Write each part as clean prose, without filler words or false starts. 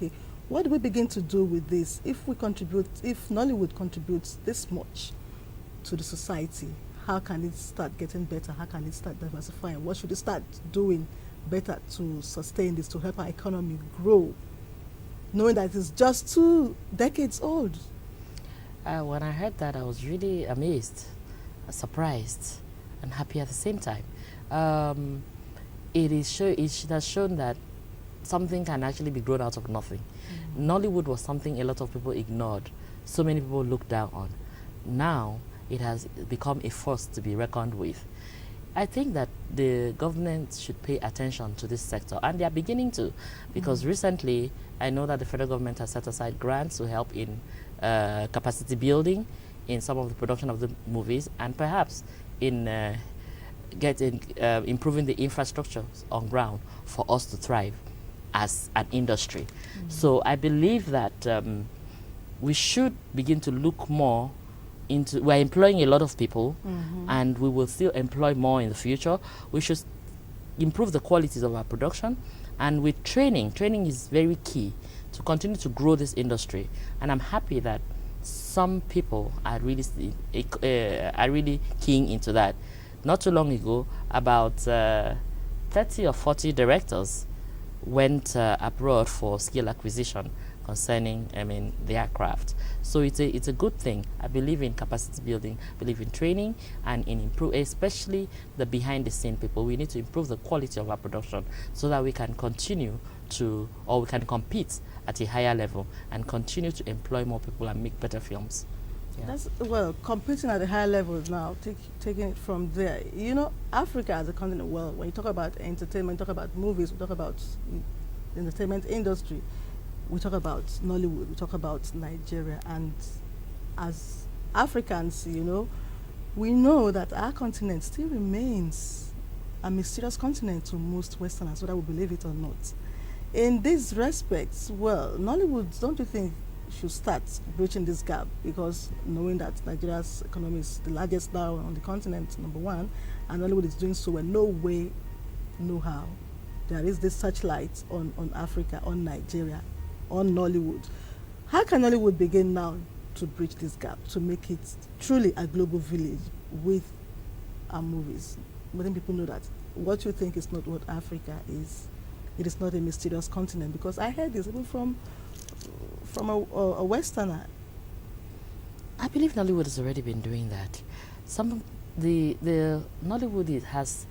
okay, what do we begin to do with this? If Nollywood contributes this much to the society, how can it start getting better? How can it start diversifying? What should it start doing better to sustain this, to help our economy grow, knowing that it's just 2 decades old? When I heard that, I was really amazed, surprised, and happy at the same time. It has shown that something can actually be grown out of nothing. Nollywood was something a lot of people ignored. So many people looked down on. Now, it has become a force to be reckoned with. I think that the government should pay attention to this sector, and they are beginning to, because recently I know that the federal government has set aside grants to help in capacity building in some of the production of the movies, and perhaps in improving the infrastructure on ground for us to thrive as an industry. So I believe that we should begin to look more into, we're employing a lot of people, and we will still employ more in the future. We should improve the qualities of our production, and with training is very key to continue to grow this industry. And I'm happy that some people are really keying into that. Not too long ago, about 30 or 40 directors went abroad for skill acquisition concerning, the aircraft. So it's a good thing. I believe in capacity building, believe in training, and in especially the behind the scene people. We need to improve the quality of our production so that we can continue to, or we can compete at a higher level and continue to employ more people and make better films. Yeah. That's, well, competing at a higher level now, taking it from there. You know, Africa as a continent, well, when you talk about entertainment, talk about movies, we talk about entertainment industry, we talk about Nollywood, we talk about Nigeria, and as Africans, you know, we know that our continent still remains a mysterious continent to most Westerners, whether we believe it or not. In these respects, well, Nollywood, don't you think, should start bridging this gap, because knowing that Nigeria's economy is the largest now on the continent, #1, and Nollywood is doing so well, no way, no how. There is this searchlight on Africa, on Nigeria, on Nollywood. How can Nollywood begin now to bridge this gap, to make it truly a global village with our movies? Letting people know that what you think is not what Africa is. It is not a mysterious continent, because I heard this even from a Westerner. I believe Nollywood has already been doing that. The Nollywood has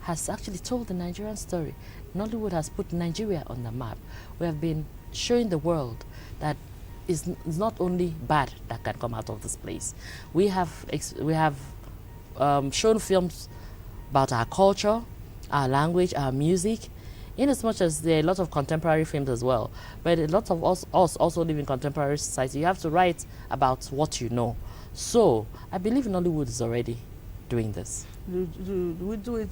actually told the Nigerian story. Nollywood has put Nigeria on the map. We have been showing the world that it's not only bad that can come out of this place. We have shown films about our culture, our language, our music, in as much as there are a lot of contemporary films as well. But a lot of us also live in contemporary society. You have to write about what you know. So I believe Nollywood is already doing this. Do we do it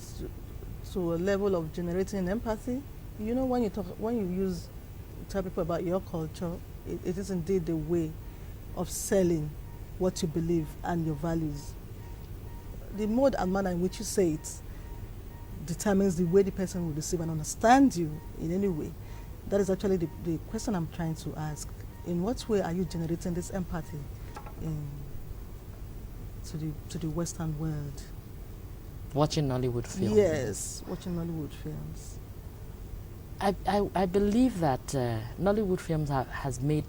to a level of generating empathy? You know, when you tell people about your culture, it is indeed the way of selling what you believe and your values. The mode and manner in which you say it determines the way the person will receive and understand you in any way. That is actually the question I'm trying to ask. In what way are you generating this empathy to the Western world? Watching Nollywood films. Yes, watching Nollywood films. I believe that Nollywood films has made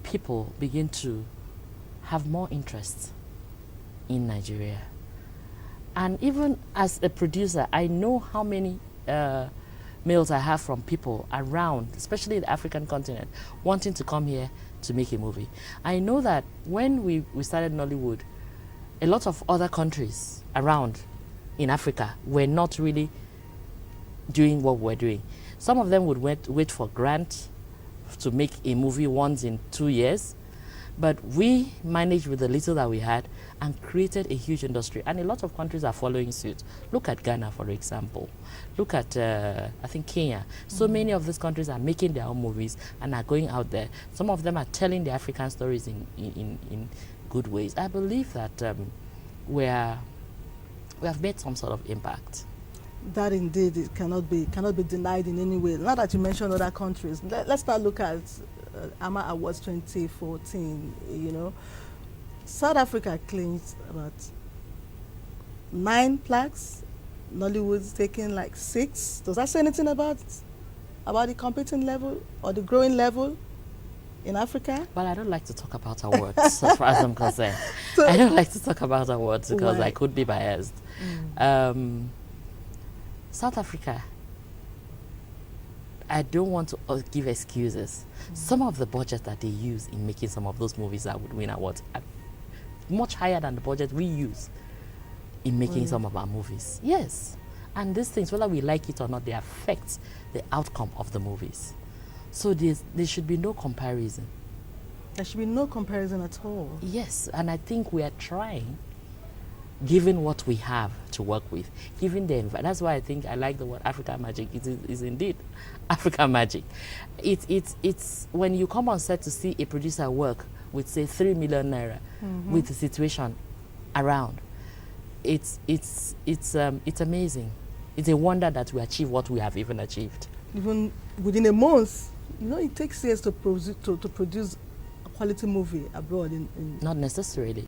people begin to have more interest in Nigeria. And even as a producer, I know how many mails I have from people around, especially the African continent, wanting to come here to make a movie. I know that when we started Nollywood, a lot of other countries around in Africa were not really doing what we're doing. Some of them would wait for grant to make a movie once in 2 years, but we managed with the little that we had and created a huge industry, and a lot of countries are following suit. Look at Ghana, for example. Look at, I think, Kenya. So many of these countries are making their own movies and are going out there. Some of them are telling the African stories in good ways. I believe that we have made some sort of impact. That indeed it cannot be denied in any way. Now that you mentioned other countries, let's not look at AMA Awards 2014. You know, South Africa claims about 9 plaques. Nollywood's taking like 6. Does that say anything about the competing level or the growing level in Africa? Well, I don't like to talk about awards as far as I'm concerned. So I don't like to talk about awards because I could be biased. South Africa, I don't want to give excuses. Some of the budget that they use in making some of those movies that would win awards are much higher than the budget we use in making some of our movies. Yes. And these things, whether we like it or not, they affect the outcome of the movies. So there should be no comparison. There should be no comparison at all. Yes, and I think we are trying, given what we have to work with, given the that's why I think I like the word Africa magic. It is indeed Africa magic. It's when you come on set to see a producer work with, say, 3 million naira, with the situation around, it's amazing. It's a wonder that we achieve what we have even achieved. Even within a month, you know, it takes years to produce a quality movie abroad. Not necessarily.